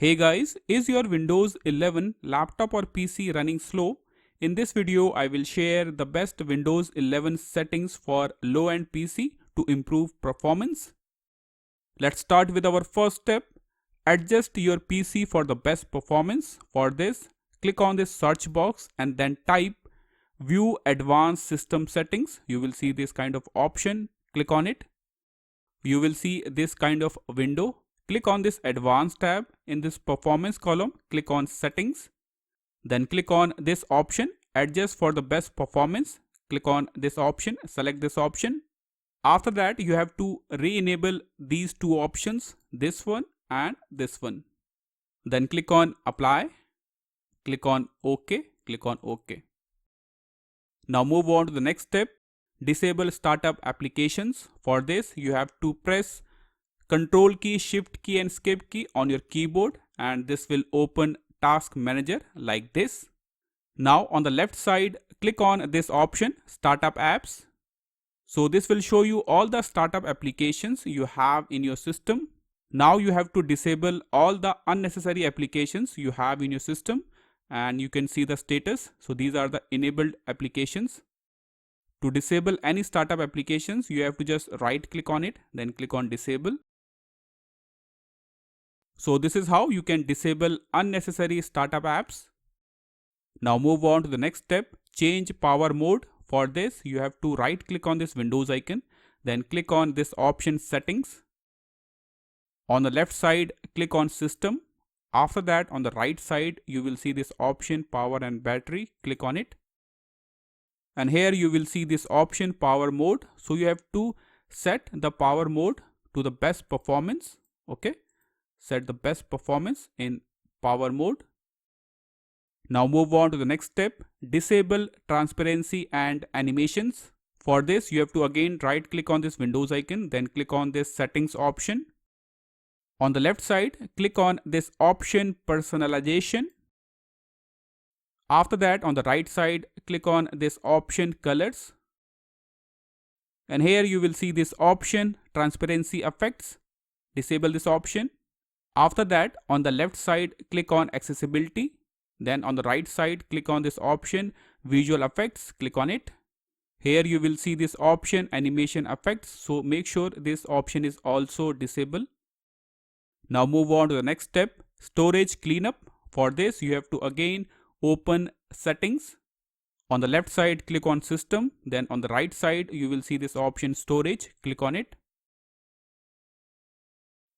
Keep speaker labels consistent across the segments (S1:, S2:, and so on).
S1: Hey guys, is your Windows 11 laptop or PC running slow? In this video, I will share the best Windows 11 settings for low-end PC to improve performance. Let's start with our first step. Adjust your PC for the best performance. For this, click on this search box and then type View Advanced System Settings. You will see this kind of option. Click on it. You will see this kind of window. Click on this Advanced tab. In this Performance column, click on Settings. Then click on this option, Adjust for the best performance. Click on this option, select this option. After that, you have to re-enable these two options, this one and this one. Then click on Apply. Click on OK. Click on OK. Now move on to the next step. Disable startup applications. For this, you have to press Control key, Shift key and Escape key on your keyboard, and this will open Task Manager like this. Now on the left side, click on this option, Startup Apps. So this will show you all the startup applications you have in your system. Now you have to disable all the unnecessary applications you have in your system, and you can see the status. So these are the enabled applications. To disable any startup applications, you have to just right click on it, then click on Disable. So this is how you can disable unnecessary startup apps. Now move on to the next step, change power mode. For this, you have to right click on this Windows icon, then click on this option Settings. On the left side, click on System. After that, on the right side, you will see this option Power and Battery. Click on it. And here you will see this option Power Mode. So you have to set the power mode to the best performance. Okay. Set the best performance in power mode. Now move on to the next step, disable transparency and animations. For this, you have to again right click on this Windows icon, then click on this settings option. On the left side, click on this option personalization. After that, on the right side, click on this option colors. And here you will see this option transparency effects. Disable this option. After that, on the left side, click on accessibility. Then on the right side, click on this option visual effects. Click on it. Here you will see this option animation effects. So make sure this option is also disabled. Now move on to the next step, storage cleanup. For this, you have to again open settings. On the left side, click on system. Then on the right side, you will see this option storage. Click on it.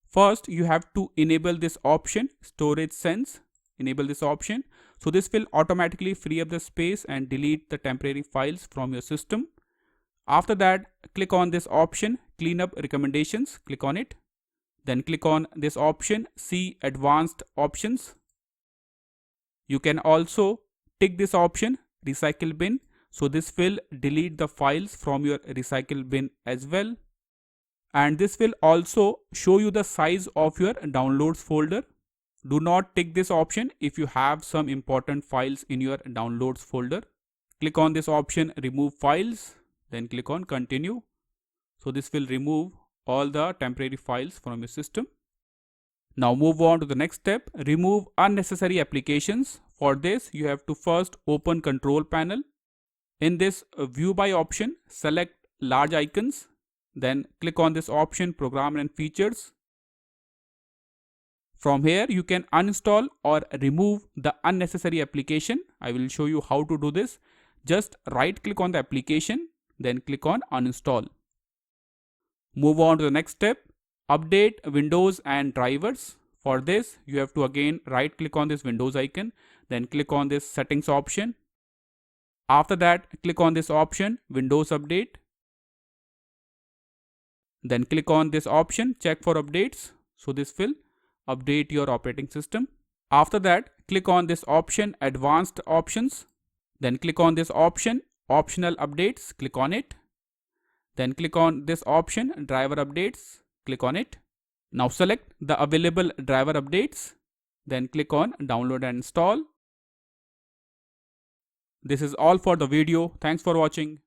S1: First, you have to enable this option storage sense. Enable this option. So this will automatically free up the space and delete the temporary files from your system. After that, click on this option cleanup recommendations. Click on it. Then click on this option see advanced options. You can also tick this option recycle bin. So this will delete the files from your recycle bin as well. And this will also show you the size of your downloads folder. Do not tick this option if you have some important files in your downloads folder. Click on this option remove files, then click on continue. So this will remove all the temporary files from your system. Now move on to the next step, remove unnecessary applications. For this, you have to first open control panel. In this view by option, select large icons. Then click on this option program and features. From here, you can uninstall or remove the unnecessary application. I will show you how to do this. Just right click on the application, then click on uninstall. Move on to the next step, update Windows and drivers. For this, you have to again right click on this Windows icon, then click on this settings option. After that, click on this option Windows Update. Then click on this option check for updates. So this will update your operating system. After that, click on this option advanced options. Then click on this option optional updates. Click on it. Then click on this option driver updates. Click on it. Now select the available driver updates. Then click on download and install. This is all for the video. Thanks for watching.